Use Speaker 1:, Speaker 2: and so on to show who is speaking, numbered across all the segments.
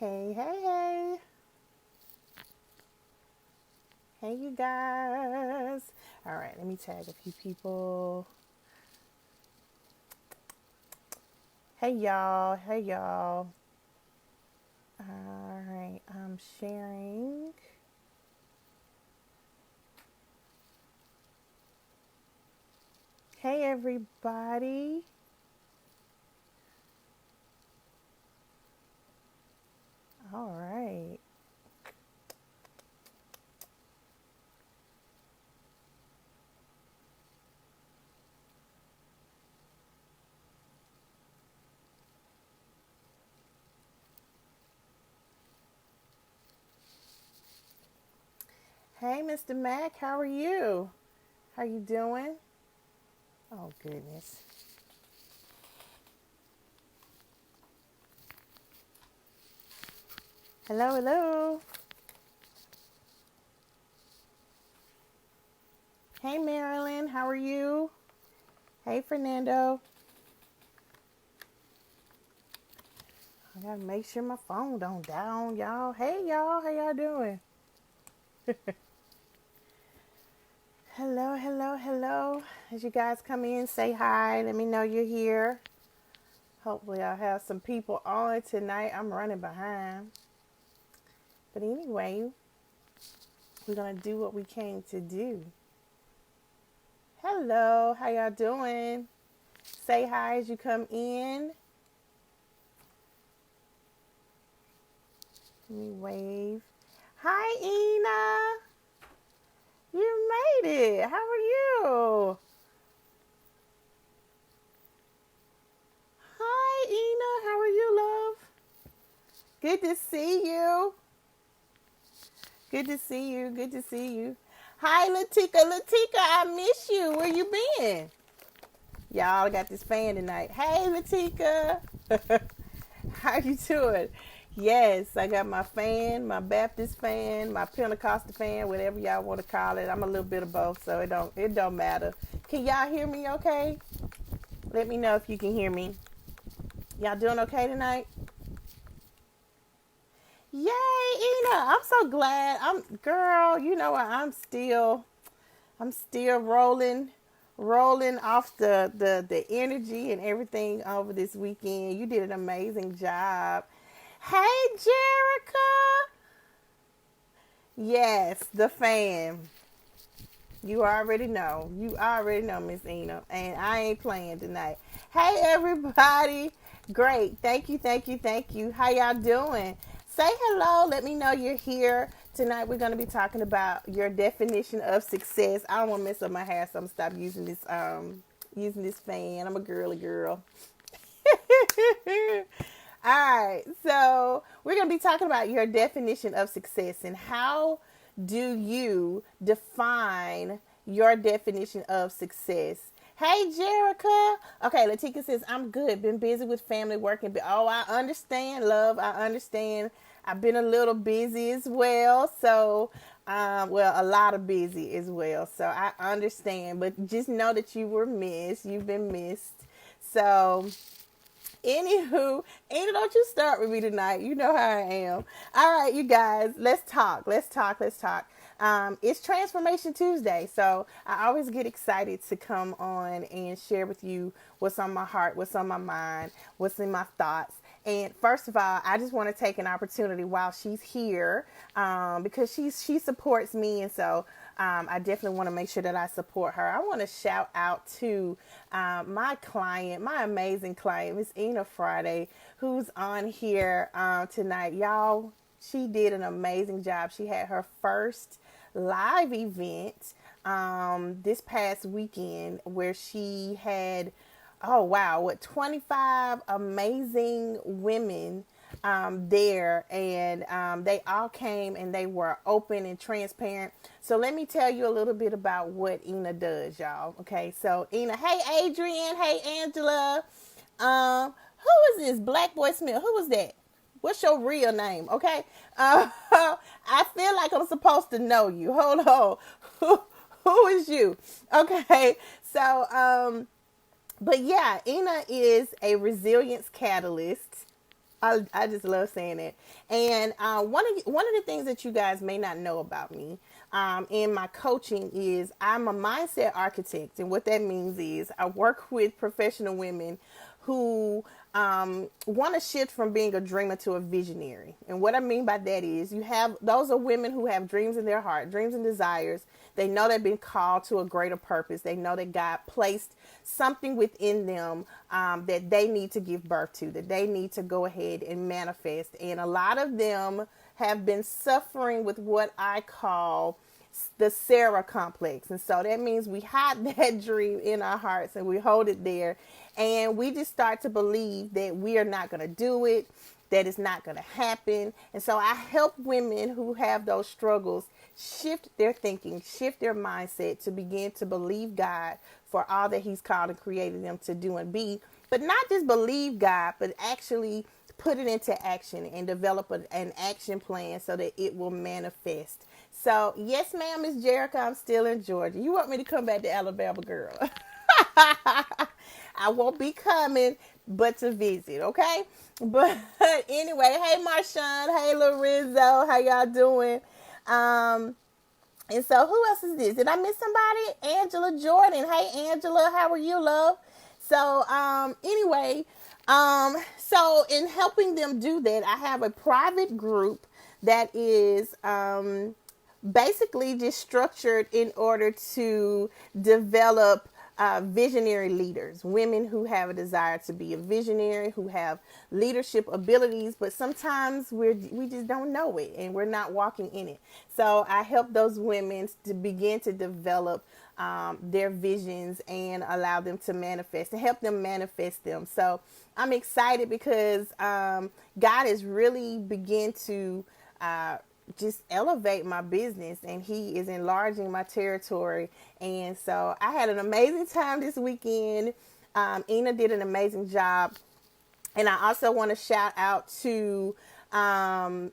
Speaker 1: Hey, hey, hey. Hey, you guys. All right, let me tag a few people. Hey, y'all. Hey, y'all. All right, I'm sharing. Hey, everybody. All right. Hey, Mr. Mac, how are you? How you doing? Oh, goodness. Hello, hello. Hey, Marilyn, how are you? Hey, Fernando. I gotta make sure my phone don't die on y'all. Hey, y'all, how y'all doing? Hello, hello, hello. As you guys come in, say hi. Let me know you're here. Hopefully, I'll have some people on tonight. I'm running behind. But anyway, we're going to do what we came to do. Hello, how y'all doing? Say hi as you come in. Let me wave. Hi, Ina. You made it. How are you? Hi, Ina. How are you, love? Good to see you. Good to see you. Good to see you. Hi, Latika. Latika, I miss you. Where you been? Y'all, I got this fan tonight. Hey, Latika. How you doing? Yes, I got my fan, my Baptist fan, my Pentecostal fan, whatever y'all want to call it. I'm a little bit of both, so it don't matter. Can y'all hear me okay? Let me know if you can hear me. Y'all doing okay tonight? Yay, Ina. I'm so glad. Girl, you know what? I'm still rolling off the energy and everything over this weekend. You did an amazing job. Hey, Jerica. Yes, the fan. You already know. You already know, Miss Ina. And I ain't playing tonight. Hey, everybody. Great. Thank you, thank you, thank you. How y'all doing? Say hello. Let me know you're here. Tonight we're going to be talking about your definition of success. I don't want to mess up my hair, so I'm going to stop using this fan. I'm a girly girl. All right, so we're going to be talking about your definition of success and how do you define your definition of success? Hey, Jerica. Okay, Latika says, I'm good. Been busy with family working. Oh, I understand, love. I understand. I've been a little busy as well. So, well, a lot of busy as well. So I understand. But just know that you were missed. You've been missed. So, anywho, Ada, don't you start with me tonight. You know how I am. All right, you guys, let's talk. Let's talk. Let's talk. It's Transformation Tuesday, so I always get excited to come on and share with you what's on my heart, what's on my mind, what's in my thoughts. And first of all, I just want to take an opportunity while she's here, because she supports me, and so I definitely want to make sure that I support her. I want to shout out to my client, my amazing client, Miss Ina Friday, who's on here tonight. Y'all, she did an amazing job. She had her first live event this past weekend where she had, oh wow, what, 25 amazing women there, and they all came and they were open and transparent. So let me tell you a little bit about what Ina does, y'all. Okay, so Ina, hey Adrian, hey Angela, who is this Black Boy Smith? Who was that? What's your real name? Okay, I feel like I'm supposed to know you. Hold on, who is you? Okay, so but yeah, Ina is a resilience catalyst. I just love saying it. And one of the things that you guys may not know about me in my coaching is I'm a mindset architect. And what that means is I work with professional women who want to shift from being a dreamer to a visionary. And what I mean by that is those are women who have dreams in their heart, dreams and desires. They know they've been called to a greater purpose. They know that God placed something within them that they need to give birth to, that they need to go ahead and manifest. And a lot of them have been suffering with what I call the Sarah complex. And so that means we hide that dream in our hearts and we hold it there. And we just start to believe that we are not going to do it, that it's not going to happen. And so I help women who have those struggles shift their thinking, shift their mindset to begin to believe God for all that He's called and created them to do and be. But not just believe God, but actually put it into action and develop an action plan so that it will manifest. So, yes, ma'am, Miss Jerica, I'm still in Georgia. You want me to come back to Alabama, girl? I won't be coming, but to visit, okay? But anyway, hey, Marshawn, hey, Lorenzo, how y'all doing? And so who else is this? Did I miss somebody? Angela Jordan. Hey, Angela, how are you, love? So, anyway, so in helping them do that, I have a private group that is, basically just structured in order to develop visionary leaders, women who have a desire to be a visionary, who have leadership abilities, but sometimes we just don't know it and we're not walking in it. So I help those women to begin to develop their visions and allow them to manifest and help them manifest them. So I'm excited because God has really begun to just elevate my business, and He is enlarging my territory. And so I had an amazing time this weekend. Ina did an amazing job. And I also want to shout out to Mr.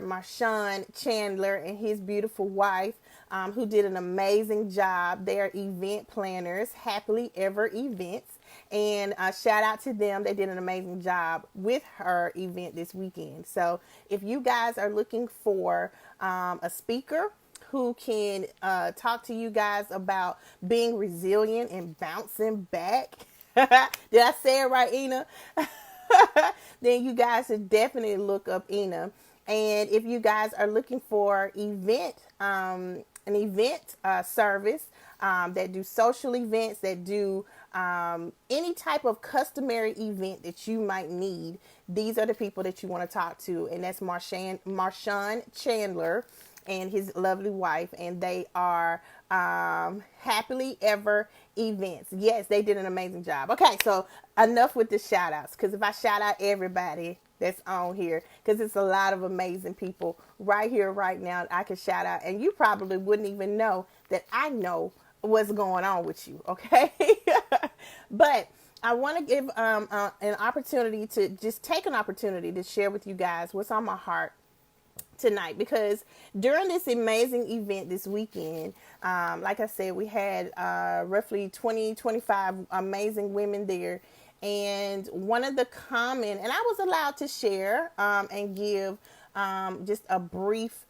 Speaker 1: Marshawn Chandler and his beautiful wife, who did an amazing job. They are event planners, Happily Ever Events. And shout out to them. They did an amazing job with her event this weekend. So if you guys are looking for a speaker who can talk to you guys about being resilient and bouncing back, did I say it right, Ina? Then you guys should definitely look up Ina. And if you guys are looking for an event service that do social events, that do any type of customary event that you might need, these are the people that you want to talk to. And that's Marshawn Chandler and his lovely wife, and they are Happily Ever Events. Yes, they did an amazing job. Okay, so enough with the shout outs, because if I shout out everybody that's on here, because it's a lot of amazing people right here right now I can shout out, and you probably wouldn't even know that I know what's going on with you. Okay. But I want to give an opportunity to just take an opportunity to share with you guys what's on my heart tonight, because during this amazing event this weekend, like I said, we had roughly 25 amazing women there. And one of the common, and I was allowed to share and give just a brief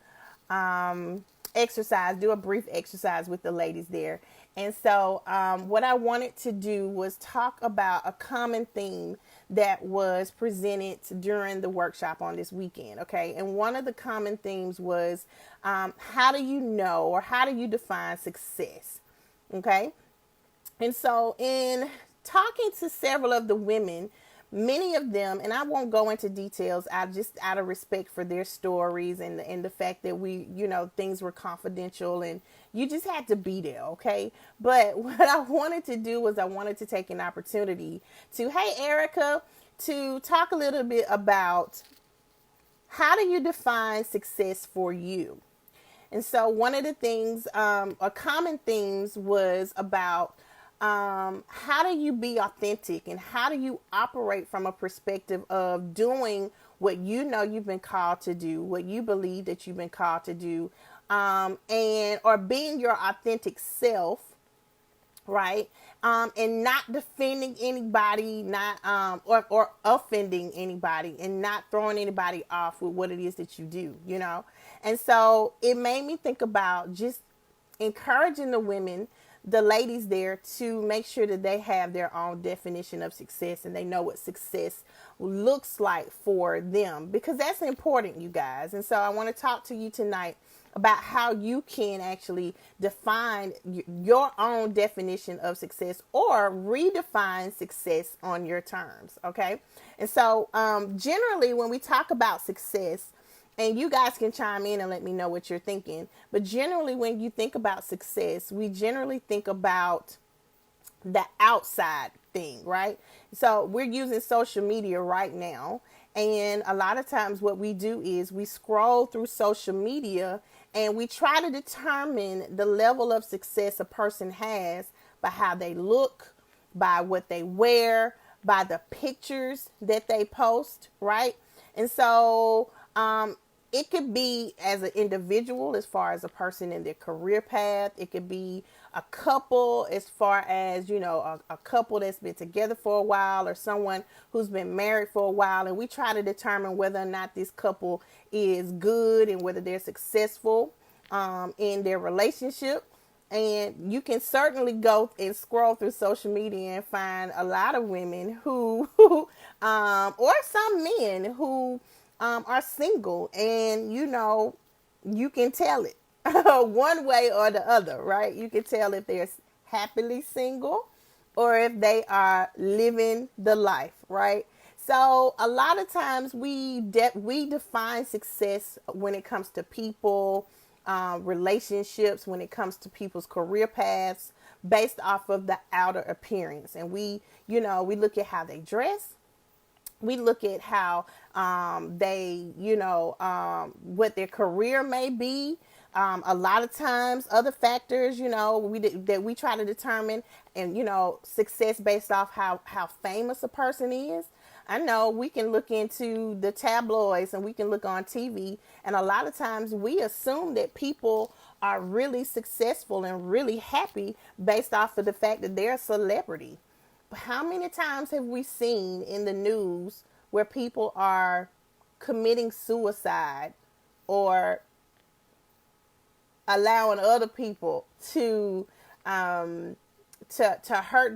Speaker 1: exercise, do a brief exercise with the ladies there. And so what I wanted to do was talk about a common theme that was presented during the workshop on this weekend. Okay. And one of the common themes was how do you know, or how do you define success? Okay. And so in talking to several of the women, many of them, and I won't go into details, I just out of respect for their stories and the fact that we, things were confidential and you just had to be there, okay? But what I wanted to do was I wanted to take an opportunity to, hey, Erica, to talk a little bit about how do you define success for you? And so one of the things, or common themes, was about how do you be authentic and how do you operate from a perspective of doing what you know you've been called to do, what you believe that you've been called to do, or being your authentic self, right? and not defending anybody, not or offending anybody, and not throwing anybody off with what it is that you do, you know. And so it made me think about just encouraging the women, the ladies there, to make sure that they have their own definition of success and they know what success looks like for them, because that's important, you guys. And so I want to talk to you tonight about how you can actually define your own definition of success or redefine success on your terms. Okay. And so, generally, when we talk about success, and you guys can chime in and let me know what you're thinking, but generally, when you think about success, we generally think about the outside thing, right? So we're using social media right now. And a lot of times what we do is we scroll through social media and we try to determine the level of success a person has by how they look, by what they wear, by the pictures that they post, right? And so, it could be as an individual, as far as a person in their career path. It could be a couple, as far as, you know, a couple that's been together for a while, or someone who's been married for a while. And we try to determine whether or not this couple is good and whether they're successful in their relationship. And you can certainly go and scroll through social media and find a lot of women who, or some men who, are single, and you know, you can tell it one way or the other, right? You can tell if they're happily single or if they are living the life, right? So a lot of times we define success when it comes to people, relationships, when it comes to people's career paths, based off of the outer appearance. And we, you know, we look at how they dress. We look at how they, you know, what their career may be. A lot of times, other factors, you know, that we try to determine, and, you know, success based off how famous a person is. I know we can look into the tabloids and we can look on TV, and a lot of times we assume that people are really successful and really happy based off of the fact that they're a celebrity. But how many times have we seen in the news where people are committing suicide or allowing other people to hurt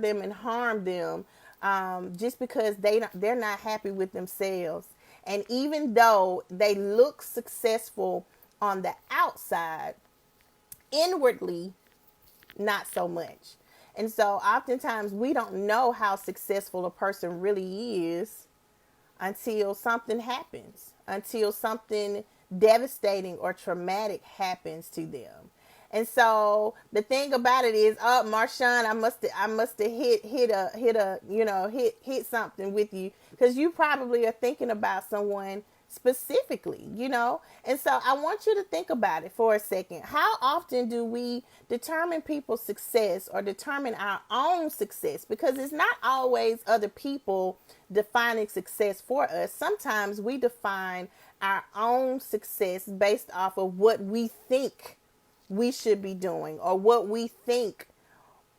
Speaker 1: them and harm them, just because they're not happy with themselves? And even though they look successful on the outside, inwardly, not so much. And so oftentimes we don't know how successful a person really is until something happens, until something devastating or traumatic happens to them. And so the thing about it is, oh, Marshawn, I must have hit something with you, because you probably are thinking about someone specifically, you know. And so I want you to think about it for a second. How often do we determine people's success or determine our own success? Because it's not always other people defining success for us. Sometimes we define our own success based off of what we think we should be doing, or what we think,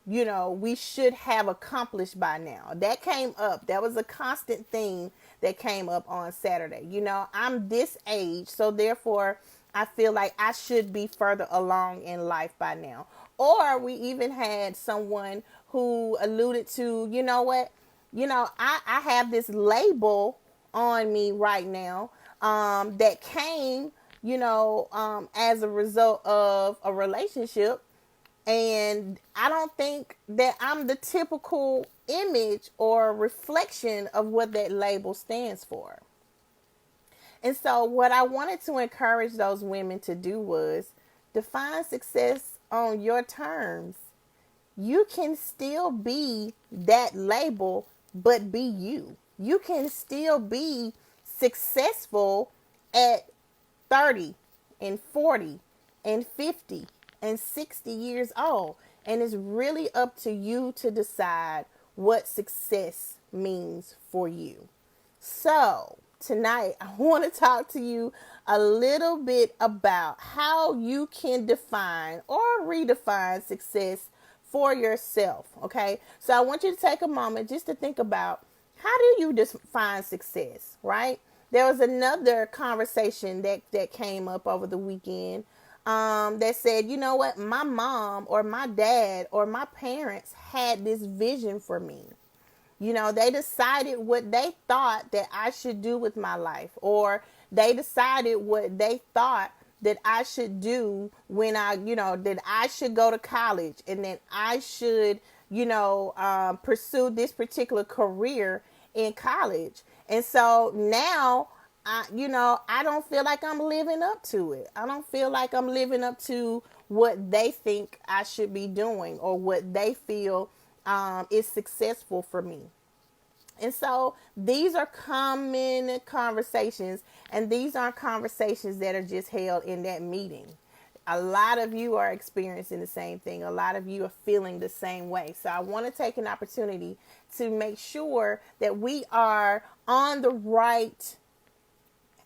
Speaker 1: you know, we should have accomplished by now. That came up. That was a constant thing that came up on Saturday. You know, I'm this age, so therefore I feel like I should be further along in life by now. Or we even had someone who alluded to, you know what, you know, I have this label on me right now, that came, you know, as a result of a relationship. And I don't think that I'm the typical image or reflection of what that label stands for. And so what I wanted to encourage those women to do was define success on your terms. You can still be that label, but be you. You can still be successful at 30 and 40 and 50 and 60 years old. And it's really up to you to decide what success means for you. So tonight, I want to talk to you a little bit about how you can define or redefine success for yourself. Okay. So I want you to take a moment just to think about, how do you define success, right? There was another conversation that came up over the weekend, that said, you know what, my mom or my dad or my parents had this vision for me. You know, they decided what they thought that I should do with my life, or they decided what they thought that I should do when that I should go to college, and that I should, pursue this particular career in college. And so now, I don't feel like I'm living up to it. I don't feel like I'm living up to what they think I should be doing, or what they feel is successful for me. And so these are common conversations, and these aren't conversations that are just held in that meeting. A lot of you are experiencing the same thing. A lot of you are feeling the same way. So I want to take an opportunity to make sure that we are on the right,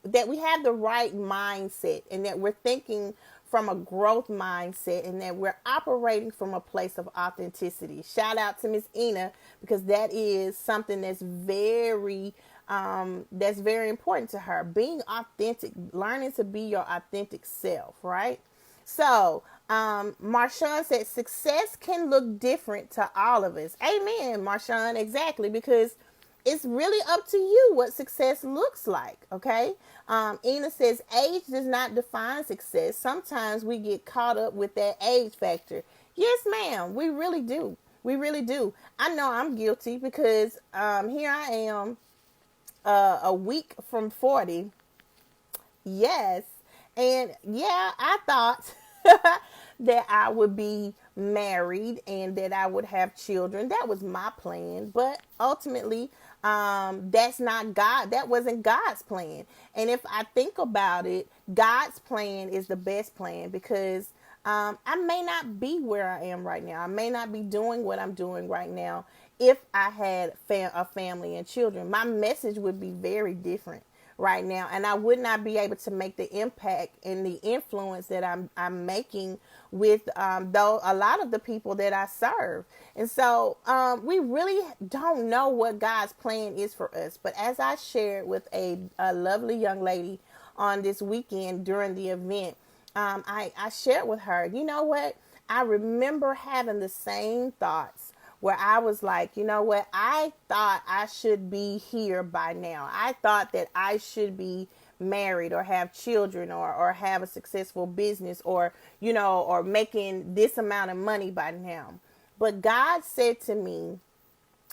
Speaker 1: that we have the right mindset, and that we're thinking from a growth mindset, and that we're operating from a place of authenticity. Shout out to Miss Ina, because that is something that's very important to her. Being authentic, learning to be your authentic self, right? So, Marshawn said success can look different to all of us. Amen, Marshawn, exactly, because it's really up to you what success looks like, okay? Ina says age does not define success. Sometimes we get caught up with that age factor. Yes, ma'am, we really do. We really do. I know I'm guilty, because here I am, a week from 40. Yes. And yeah, I thought that I would be married and that I would have children. That was my plan. But ultimately, that's not God. That wasn't God's plan. And if I think about it, God's plan is the best plan, because I may not be where I am right now. I may not be doing what I'm doing right now if I had a family and children. My message would be very different right now, and I would not be able to make the impact and the influence that I'm making with though a lot of the people that I serve. And so we really don't know what God's plan is for us. But as I shared with a lovely young lady on this weekend during the event, I shared with her, you know what? I remember having the same thoughts, where I was like, you know what? I thought I should be here by now. I thought that I should be married, or have children, or have a successful business, or, or making this amount of money by now. But God said to me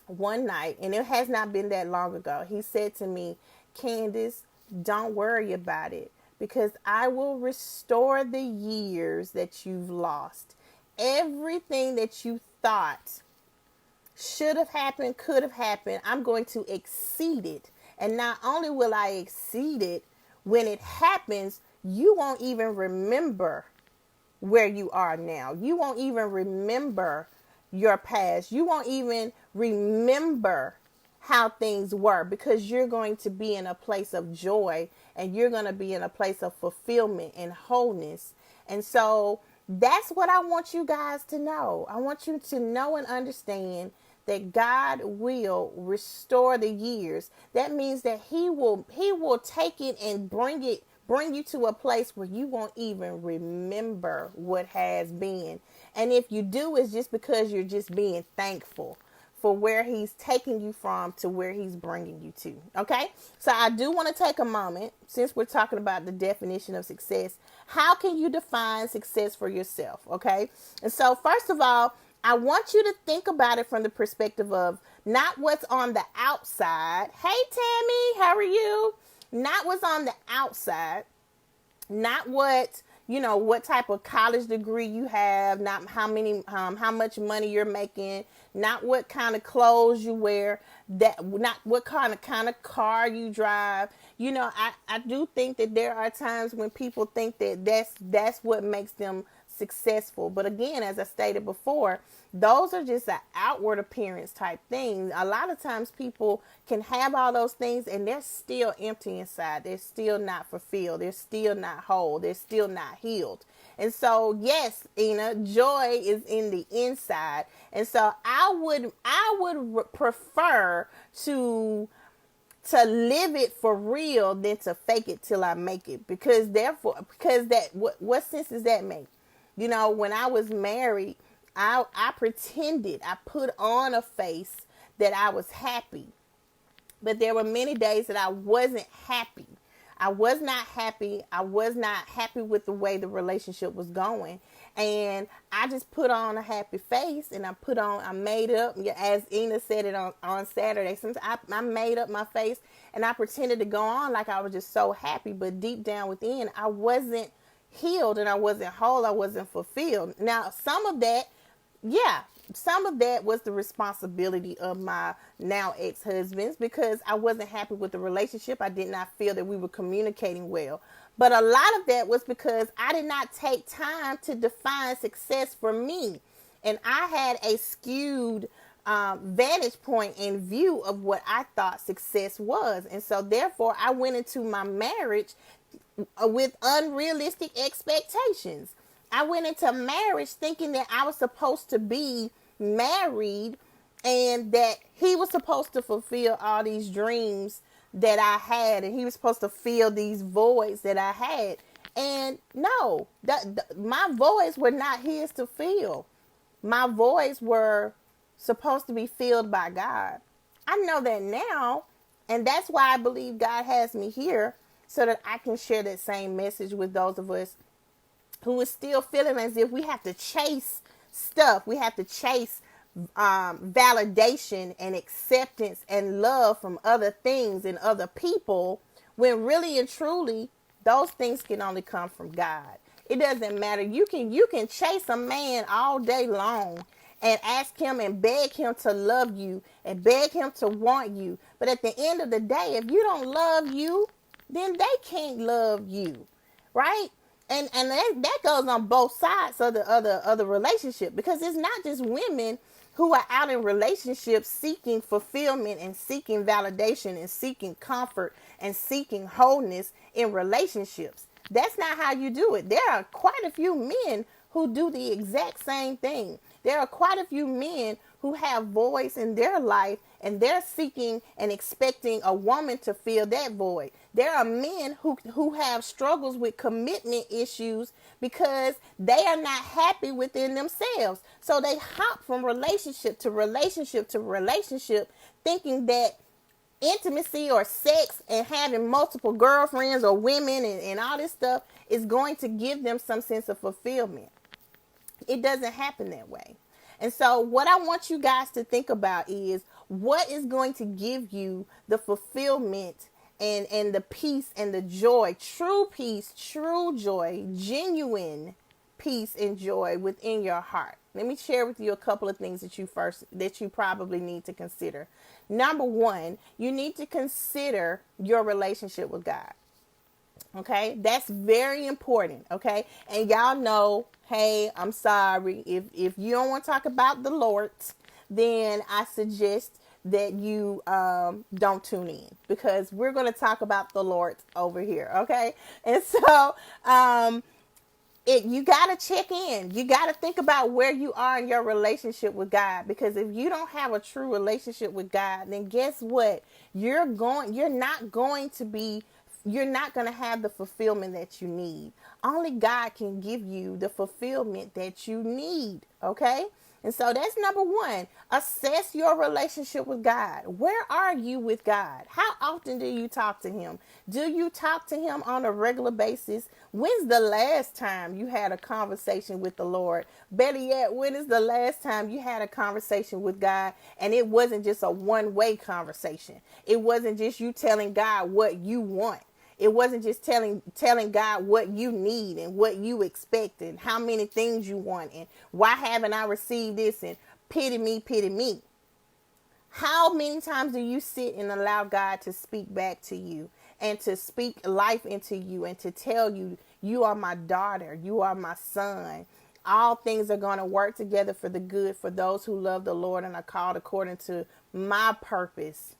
Speaker 1: one night, and it has not been that long ago, He said to me, Candace, don't worry about it, because I will restore the years that you've lost. Everything that you thought should have happened, could have happened, I'm going to exceed it. And not only will I exceed it, when it happens, you won't even remember where you are now. You won't even remember your past. You won't even remember how things were, because you're going to be in a place of joy, and you're going to be in a place of fulfillment and wholeness. And so that's what I want you guys to know. I want you to know and understand that God will restore the years. That means that He will take it and bring you to a place where you won't even remember what has been. And if you do, it's just because you're just being thankful for where He's taking you from to where He's bringing you to. Okay? So I do want to take a moment, since we're talking about the definition of success. How can you define success for yourself? Okay? And so first of all, I want you to think about it from the perspective of not what's on the outside. Hey, Tammy, how are you? Not what's on the outside, not what type of college degree you have, not how much money you're making, not what kind of clothes you wear, not what kind of car you drive. I do think that there are times when people think that that's what makes them successful. But again, as I stated before, those are just an outward appearance type thing. A lot of times people can have all those things and they're still empty inside. They're still not fulfilled. They're still not whole. They're still not healed. And so, yes, Ina, joy is in the inside. And so I would prefer to live it for real than to fake it till I make it. Because what sense does that make? You know, when I was married, I pretended, I put on a face that I was happy. But there were many days that I wasn't happy. I was not happy. I was not happy with the way the relationship was going. And I just put on a happy face and I made up, as Ina said it on Saturday. Sometimes I made up my face and I pretended to go on like I was just so happy. But deep down within, I wasn't healed and I wasn't whole. I wasn't fulfilled. Now, some of that was the responsibility of my now ex-husbands because I wasn't happy with the relationship. I did not feel that we were communicating well. But a lot of that was because I did not take time to define success for me. And I had a skewed vantage point and view of what I thought success was. And so therefore I went into my marriage with unrealistic expectations. I went into marriage thinking that I was supposed to be married and that he was supposed to fulfill all these dreams that I had and he was supposed to fill these voids that I had. And no, my voids were not his to fill. My voids were supposed to be filled by God. I know that now, and that's why I believe God has me here so that I can share that same message with those of us who is still feeling as if we have to chase stuff. We have to chase validation and acceptance and love from other things and other people, when really and truly those things can only come from God. It doesn't matter. You can chase a man all day long and ask him and beg him to love you and beg him to want you. But at the end of the day, if you don't love you, then they can't love you, right? And that goes on both sides of the other relationship, because it's not just women who are out in relationships seeking fulfillment and seeking validation and seeking comfort and seeking wholeness in relationships. That's not how you do it. There are quite a few men who do the exact same thing. There are quite a few men who have voids in their life and they're seeking and expecting a woman to fill that void. There are men who have struggles with commitment issues because they are not happy within themselves. So they hop from relationship to relationship to relationship, thinking that intimacy or sex and having multiple girlfriends or women and all this stuff is going to give them some sense of fulfillment. It doesn't happen that way. And so what I want you guys to think about is what is going to give you the fulfillment and the peace and the joy, true peace, true joy, genuine peace and joy within your heart. Let me share with you a couple of things that you probably need to consider. Number one, you need to consider your relationship with God. Okay, that's very important. Okay, and y'all know, hey, I'm sorry if you don't want to talk about the Lord, then I suggest that you don't tune in, because we're going to talk about the Lord over here. Okay, and so you got to check in. You got to think about where you are in your relationship with God, because if you don't have a true relationship with God, then guess what? You're not going to have the fulfillment that you need. Only God can give you the fulfillment that you need. Okay? And so that's number one. Assess your relationship with God. Where are you with God? How often do you talk to him? Do you talk to him on a regular basis? When's the last time you had a conversation with the Lord? Better yet, when is the last time you had a conversation with God and it wasn't just a one-way conversation? It wasn't just you telling God what you want. It wasn't just telling God what you need and what you expect and how many things you want and why haven't I received this and pity me, pity me. How many times do you sit and allow God to speak back to you and to speak life into you and to tell you, you are my daughter, you are my son, all things are going to work together for the good for those who love the Lord and are called according to my purpose.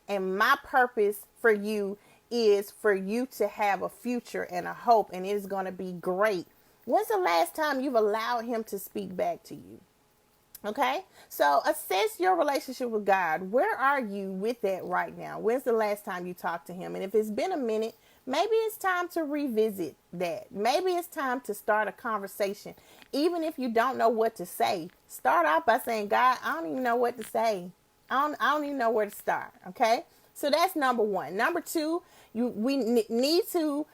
Speaker 1: And my purpose for you is for you to have a future and a hope, and it is going to be great. When's the last time you've allowed him to speak back to you? Okay, so assess your relationship with God. Where are you with that right now? When's the last time you talked to him? And if it's been a minute, maybe it's time to revisit that. Maybe it's time to start a conversation. Even if you don't know what to say, start out by saying, God, I don't even know what to say. I don't even know where to start. Okay, so that's number one. Number two, we need to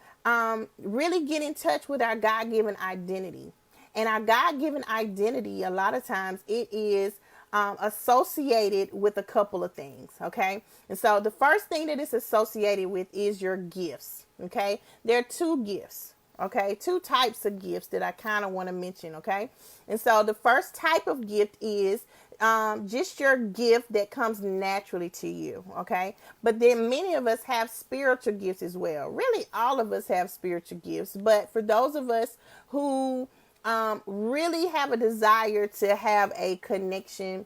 Speaker 1: really get in touch with our God-given identity. And our God-given identity, a lot of times it is associated with a couple of things, okay? And so the first thing that it's associated with is your gifts, okay? There are two gifts, okay? Two types of gifts that I kind of want to mention, okay? And so the first type of gift is just your gift that comes naturally to you, okay? But then many of us have spiritual gifts as well. Really, all of us have spiritual gifts. But for those of us who really have a desire to have a connection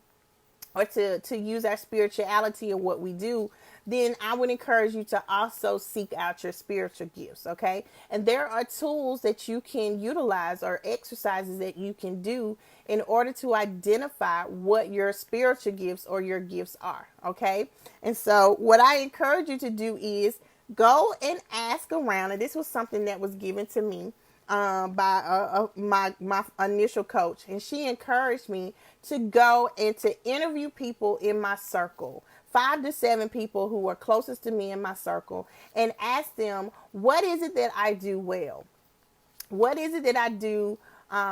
Speaker 1: or to use our spirituality in what we do, then I would encourage you to also seek out your spiritual gifts, okay? And there are tools that you can utilize or exercises that you can do in order to identify what your spiritual gifts or your gifts are, okay? And so what I encourage you to do is go and ask around, and this was something that was given to me by my initial coach, and she encouraged me to go and to interview people in my circle, 5 to 7 people who are closest to me in my circle, and ask them, what is it that I do well? What is it that I do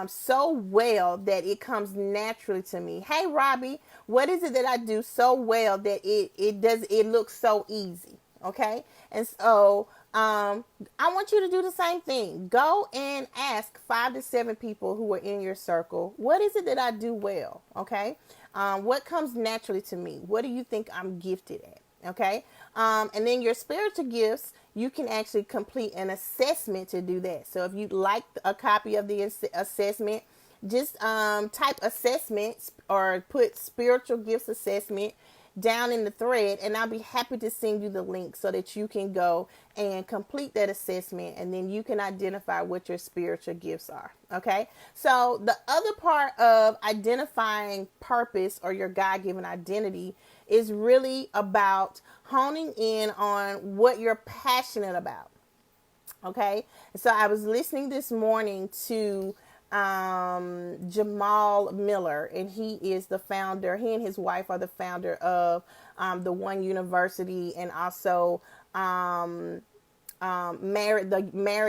Speaker 1: so well that it comes naturally to me? Hey, Robbie, what is it that I do so well that it looks so easy? Okay, and so I want you to do the same thing. Go and ask 5 to 7 people who are in your circle, what is it that I do well? Okay. What comes naturally to me? What do you think I'm gifted at? Okay. And then your spiritual gifts, you can actually complete an assessment to do that. So if you'd like a copy of the assessment, just type assessments or put spiritual gifts assessment down in the thread, and I'll be happy to send you the link so that you can go and complete that assessment, and then you can identify what your spiritual gifts are. Okay, so the other part of identifying purpose or your God-given identity is really about honing in on what you're passionate about. Okay, so I was listening this morning to Jamal Miller, and he is the founder. He and his wife are the founder of the One University, and also Married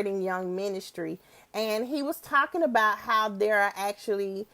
Speaker 1: and Young Ministry. And he was talking about how there are actually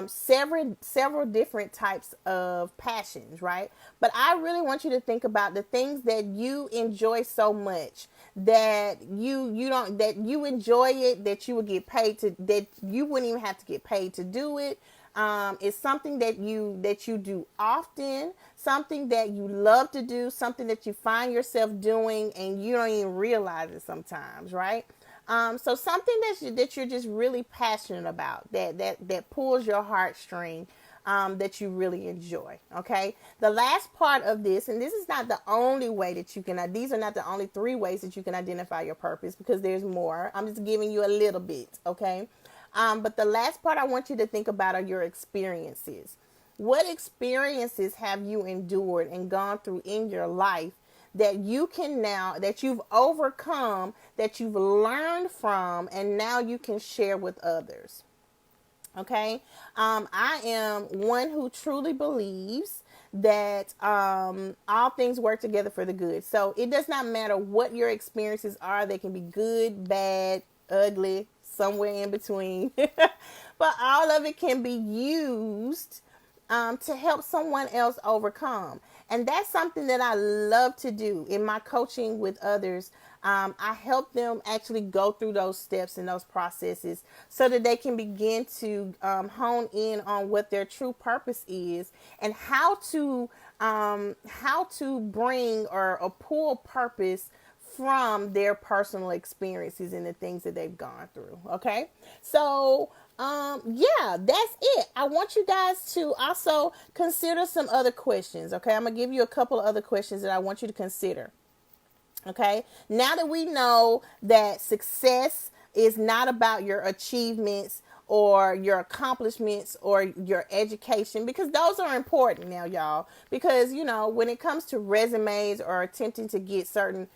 Speaker 1: several different types of passions, right? But I really want you to think about the things that you enjoy so much that you enjoy it, that you would get paid to, that you wouldn't even have to get paid to do it. It's something that you do often, something that you love to do, something that you find yourself doing and you don't even realize it sometimes, right? So something that you're just really passionate about, that pulls your heartstring, that you really enjoy. Okay. The last part of this, and this is not the only way that you can, these are not the only 3 ways that you can identify your purpose, because there's more. I'm just giving you a little bit. Okay. But the last part I want you to think about are your experiences. What experiences have you endured and gone through in your life that you can now, that you've overcome, that you've learned from, and now you can share with others? Okay. I am one who truly believes that all things work together for the good. So it does not matter what your experiences are. They can be good, bad, ugly, somewhere in between. But all of it can be used to help someone else overcome. And that's something that I love to do in my coaching with others. I help them actually go through those steps and those processes so that they can begin to hone in on what their true purpose is, and how to bring or pull purpose from their personal experiences and the things that they've gone through. Okay. So Yeah, that's it. I want you guys to also consider some other questions. Okay, I'm gonna give you a couple of other questions that I want you to consider. Okay, now that we know that success is not about your achievements or your accomplishments or your education, because those are important now, y'all. Because, when it comes to resumes or attempting to get certain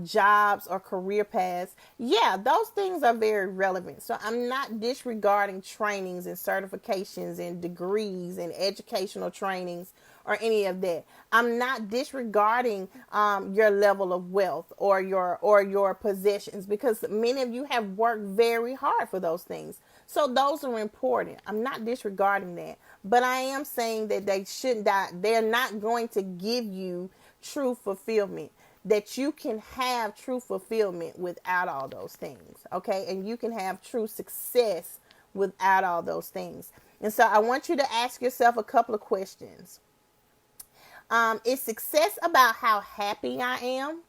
Speaker 1: jobs or career paths, yeah, those things are very relevant. So I'm not disregarding trainings and certifications and degrees and educational trainings or any of that. I'm not disregarding your level of wealth or your possessions, because many of you have worked very hard for those things. So those are important. I'm not disregarding that, but I am saying that they shouldn't. They're not going to give you true fulfillment. That you can have true fulfillment without all those things, okay? And you can have true success without all those things. And so I want you to ask yourself a couple of questions. Is success about how happy I am?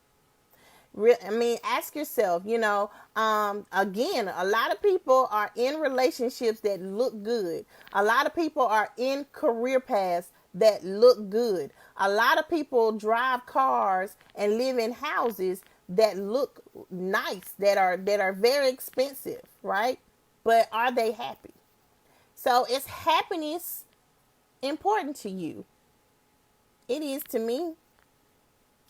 Speaker 1: Ask yourself, again, a lot of people are in relationships that look good. A lot of people are in career paths that look good. A lot of people drive cars and live in houses that look nice, that are very expensive, right? But are they happy? So is happiness important to you? It is to me.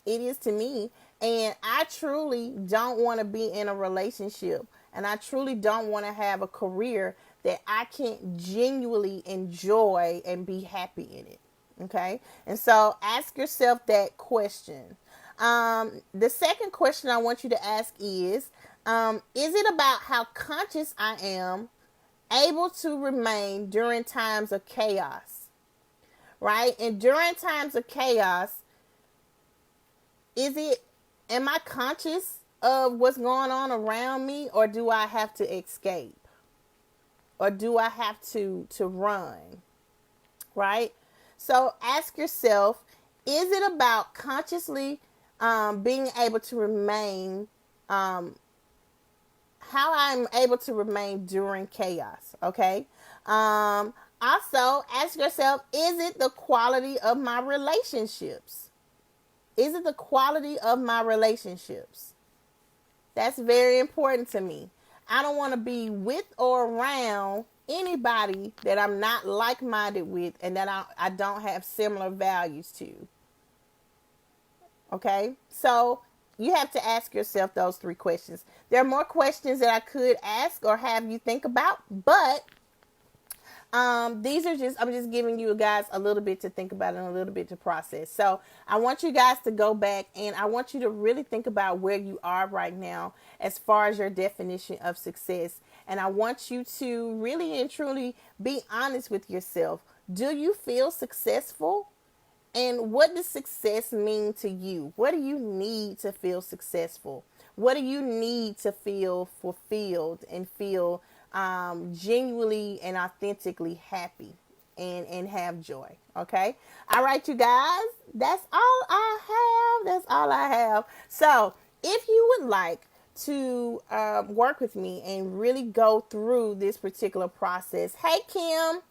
Speaker 1: It is to me. And I truly don't want to be in a relationship, and I truly don't want to have a career that I can't genuinely enjoy and be happy in it. Okay. And so ask yourself that question. The second question I want you to ask is it about how conscious I am able to remain during times of chaos? Right? And during times of chaos, am I conscious of what's going on around me, or do I have to escape? Or do I have to run? Right? So ask yourself, is it about consciously being able to remain, how I'm able to remain during chaos? Okay. Also ask yourself, is it the quality of my relationships? Is it the quality of my relationships? That's very important to me. I don't want to be with or around anybody that I'm not like-minded with and that I don't have similar values to. Okay? So you have to ask yourself those 3 questions. There are more questions that I could ask or have you think about, but I'm just giving you guys a little bit to think about and a little bit to process. So I want you guys to go back and I want you to really think about where you are right now as far as your definition of success. And I want you to really and truly be honest with yourself. Do you feel successful? And what does success mean to you? What do you need to feel successful? What do you need to feel fulfilled and feel genuinely and authentically happy and have joy? Okay. All right, you guys, that's all I have. That's all I have. So if you would like to work with me and really go through this particular process, hey, Kim.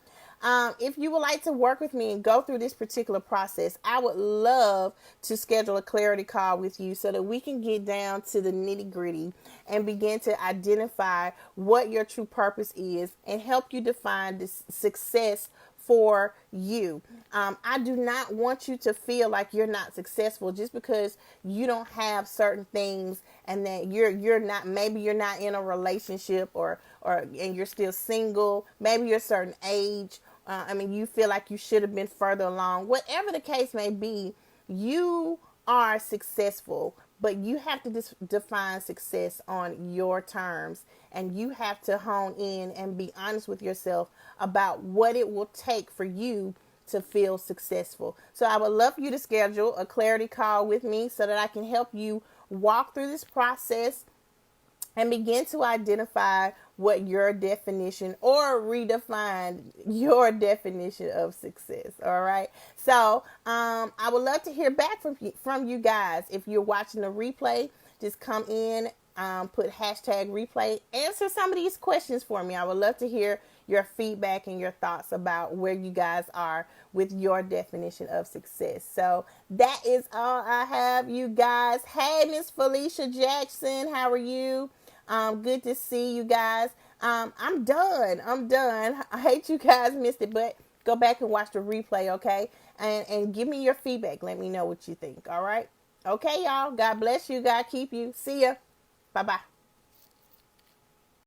Speaker 1: If you would like to work with me and go through this particular process, I would love to schedule a clarity call with you so that we can get down to the nitty gritty and begin to identify what your true purpose is and help you define this success for you. I do not want you to feel like you're not successful just because you don't have certain things and that you're not, maybe you're not in a relationship or and you're still single, maybe you're a certain age. You feel like you should have been further along. Whatever the case may be, you are successful, but you have to define success on your terms, and you have to hone in and be honest with yourself about what it will take for you to feel successful. So I would love for you to schedule a clarity call with me so that I can help you walk through this process and begin to identify what your definition or redefine your definition of success. All right. So I would love to hear back from you guys. If you're watching the replay, just come in put hashtag replay. Answer some of these questions for me. I would love to hear your feedback and your thoughts about where you guys are with your definition of success. So that is all I have, you guys. Hey, Miss Felicia Jackson, how are you? Good to see you guys. I'm done. I hate you guys missed it, but go back and watch the replay, okay? And give me your feedback. Let me know what you think. All right. Okay, y'all. God bless you. God keep you. See ya. Bye bye.